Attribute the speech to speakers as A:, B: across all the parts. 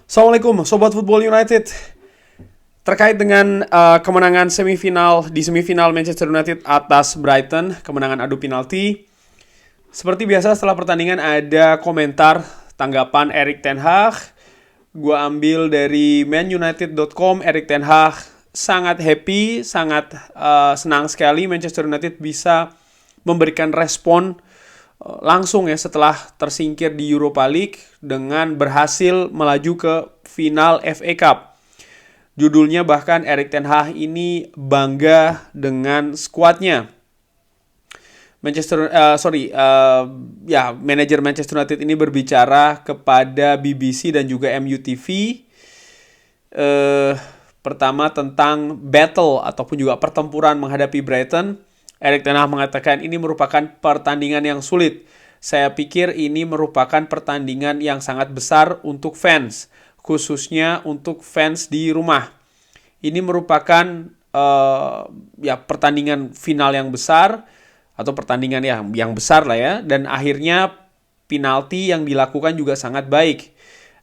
A: Assalamualaikum Sobat Football United. Terkait dengan kemenangan semifinal Manchester United atas Brighton, kemenangan adu penalti. Seperti biasa setelah pertandingan ada komentar tanggapan Erik ten Hag. Gua ambil dari manunited.com. Erik ten Hag sangat happy, sangat senang sekali Manchester United bisa memberikan respon langsung ya setelah tersingkir di Europa League dengan berhasil melaju ke final FA Cup. Judulnya bahkan Erik ten Hag ini bangga dengan skuadnya. Manajer Manchester United ini berbicara kepada BBC dan juga MUTV pertama tentang battle ataupun juga pertempuran menghadapi Brighton. Erik ten Hag mengatakan ini merupakan pertandingan yang sulit. Saya pikir ini merupakan pertandingan yang sangat besar untuk fans, khususnya untuk fans di rumah. Ini merupakan pertandingan final yang besar atau pertandingan yang besar lah ya. Dan akhirnya penalti yang dilakukan juga sangat baik.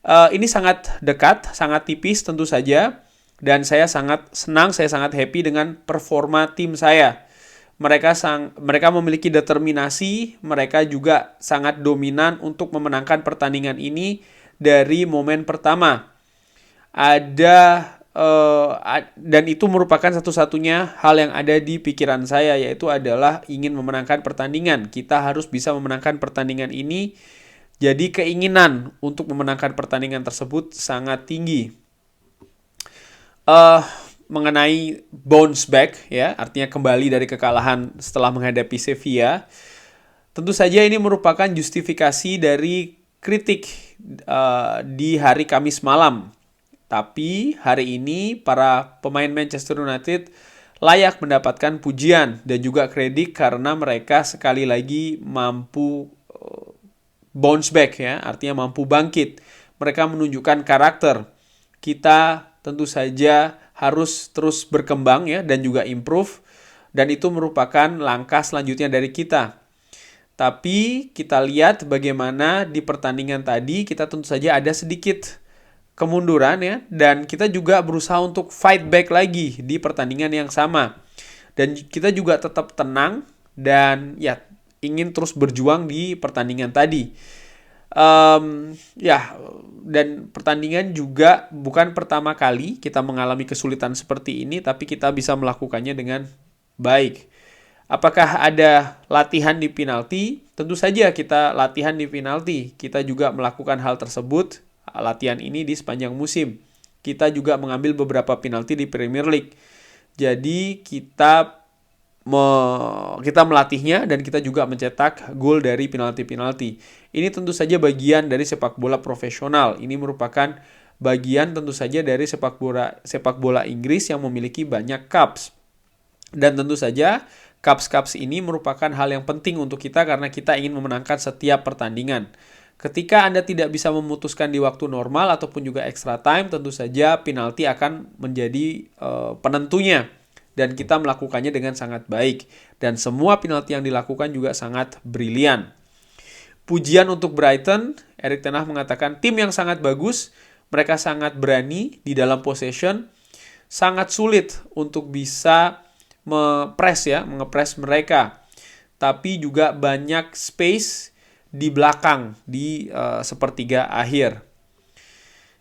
A: Ini sangat dekat, sangat tipis tentu saja. Dan saya sangat senang, saya sangat happy dengan performa tim saya. Mereka memiliki determinasi, mereka juga sangat dominan untuk memenangkan pertandingan ini dari momen pertama. Dan itu merupakan satu-satunya hal yang ada di pikiran saya, yaitu adalah ingin memenangkan pertandingan. Kita harus bisa memenangkan pertandingan ini. Jadi keinginan untuk memenangkan pertandingan tersebut sangat tinggi. Mengenai bounce back ya, artinya kembali dari kekalahan setelah menghadapi Sevilla. Tentu saja ini merupakan justifikasi dari kritik di hari Kamis malam. Tapi hari ini para pemain Manchester United layak mendapatkan pujian dan juga kredit karena mereka sekali lagi mampu bounce back ya, artinya mampu bangkit. Mereka menunjukkan karakter. Kita tentu saja harus terus berkembang ya dan juga improve, dan itu merupakan langkah selanjutnya dari kita. Tapi kita lihat bagaimana di pertandingan tadi kita tentu saja ada sedikit kemunduran ya, dan kita juga berusaha untuk fight back lagi di pertandingan yang sama. Dan kita juga tetap tenang dan ya ingin terus berjuang di pertandingan tadi. Dan pertandingan juga bukan pertama kali kita mengalami kesulitan seperti ini, tapi kita bisa melakukannya dengan baik. Apakah ada latihan di penalti? Tentu saja kita latihan di penalti. Kita juga melakukan hal tersebut, latihan ini di sepanjang musim. Kita juga mengambil beberapa penalti di Premier League. Jadi kita melatihnya dan kita juga mencetak gol dari penalti-penalti. Ini tentu saja bagian dari sepak bola profesional. Ini merupakan bagian tentu saja dari sepak bola Inggris yang memiliki banyak cups. Dan tentu saja cups ini merupakan hal yang penting untuk kita karena kita ingin memenangkan setiap pertandingan. Ketika Anda tidak bisa memutuskan di waktu normal ataupun juga extra time, tentu saja penalti akan menjadi penentunya. Dan kita melakukannya dengan sangat baik. Dan semua penalti yang dilakukan juga sangat brilian. Pujian untuk Brighton, Erik ten Hag mengatakan tim yang sangat bagus, mereka sangat berani di dalam possession, sangat sulit untuk bisa mengepres mereka. Tapi juga banyak space di belakang, di sepertiga akhir.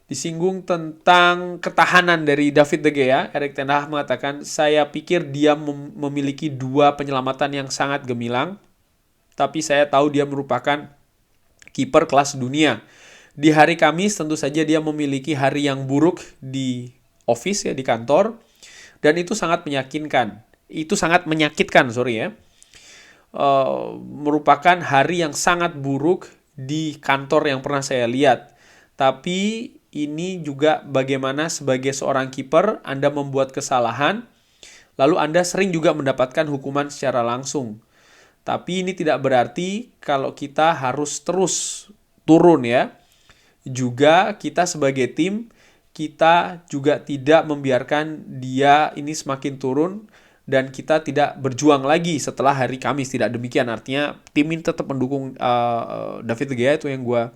A: Disinggung tentang ketahanan dari David De Gea, Erik ten Hag mengatakan, saya pikir dia memiliki 2 penyelamatan yang sangat gemilang, tapi saya tahu dia merupakan kiper kelas dunia. Di hari Kamis tentu saja dia memiliki hari yang buruk di office ya, di kantor, dan itu sangat menyakitkan. Merupakan hari yang sangat buruk di kantor yang pernah saya lihat. Tapi ini juga bagaimana sebagai seorang kiper Anda membuat kesalahan, lalu Anda sering juga mendapatkan hukuman secara langsung. Tapi ini tidak berarti kalau kita harus terus turun ya. Juga kita sebagai tim, kita juga tidak membiarkan dia ini semakin turun dan kita tidak berjuang lagi setelah hari Kamis. Tidak demikian, artinya tim ini tetap mendukung David De Gea, itu yang gue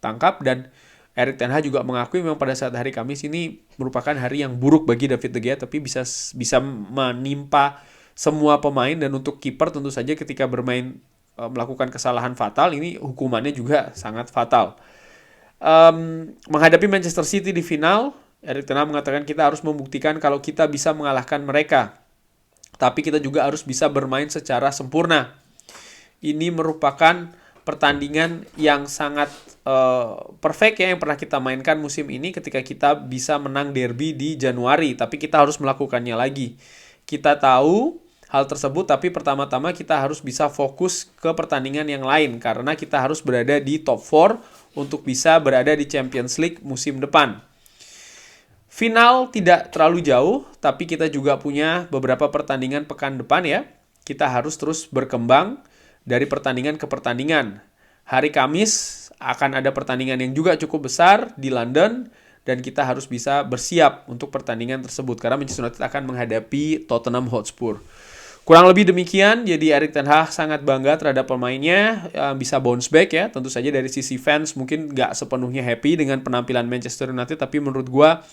A: tangkap. Dan Erik ten Hag juga mengakui memang pada saat hari Kamis ini merupakan hari yang buruk bagi David De Gea, tapi bisa menimpa semua pemain. Dan untuk kiper tentu saja ketika bermain melakukan kesalahan fatal, ini hukumannya juga sangat fatal. Menghadapi Manchester City di final, Erik ten Hag mengatakan kita harus membuktikan kalau kita bisa mengalahkan mereka, tapi kita juga harus bisa bermain secara sempurna. Ini merupakan pertandingan yang sangat perfect ya yang pernah kita mainkan musim ini ketika kita bisa menang derby di Januari, tapi kita harus melakukannya lagi. Kita tahu hal tersebut, tapi pertama-tama kita harus bisa fokus ke pertandingan yang lain karena kita harus berada di top 4 untuk bisa berada di Champions League musim depan. Final tidak terlalu jauh, tapi kita juga punya beberapa pertandingan pekan depan ya. Kita harus terus berkembang dari pertandingan ke pertandingan. Hari Kamis akan ada pertandingan yang juga cukup besar di London, dan kita harus bisa bersiap untuk pertandingan tersebut karena Manchester United akan menghadapi Tottenham Hotspur. Kurang lebih demikian, jadi Erik ten Hag sangat bangga terhadap pemainnya, bisa bounce back ya. Tentu saja dari sisi fans mungkin nggak sepenuhnya happy dengan penampilan Manchester United, tapi menurut gua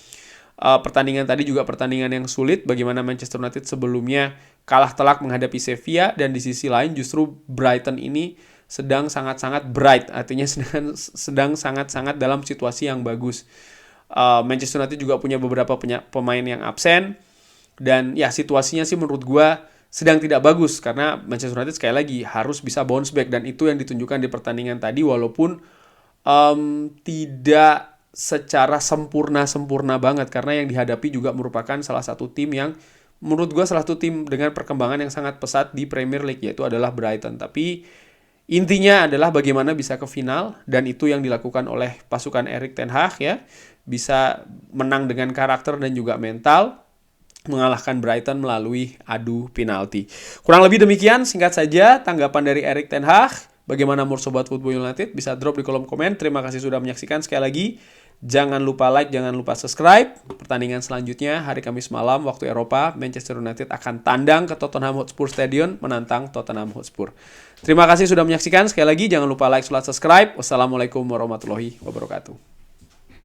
A: pertandingan tadi juga pertandingan yang sulit, bagaimana Manchester United sebelumnya kalah telak menghadapi Sevilla, dan di sisi lain justru Brighton ini sedang sangat-sangat bright, artinya sedang sangat-sangat dalam situasi yang bagus. Manchester United juga punya beberapa pemain yang absen, dan ya situasinya sih menurut gua sedang tidak bagus karena Manchester United sekali lagi harus bisa bounce back, dan itu yang ditunjukkan di pertandingan tadi walaupun tidak secara sempurna banget karena yang dihadapi juga merupakan salah satu tim yang menurut gue salah satu tim dengan perkembangan yang sangat pesat di Premier League, yaitu adalah Brighton. Tapi intinya adalah bagaimana bisa ke final, dan itu yang dilakukan oleh pasukan Erik ten Hag ya, bisa menang dengan karakter dan juga mental, mengalahkan Brighton melalui adu penalti. Kurang lebih demikian, singkat saja tanggapan dari Erik ten Hag. Bagaimana menurut Sobat Football United? Bisa drop di kolom komen. Terima kasih sudah menyaksikan. Sekali lagi, jangan lupa like, jangan lupa subscribe. Pertandingan selanjutnya hari Kamis malam waktu Eropa, Manchester United akan tandang ke Tottenham Hotspur Stadium menantang Tottenham Hotspur. Terima kasih sudah menyaksikan. Sekali lagi, jangan lupa like, subscribe. Wassalamualaikum warahmatullahi wabarakatuh.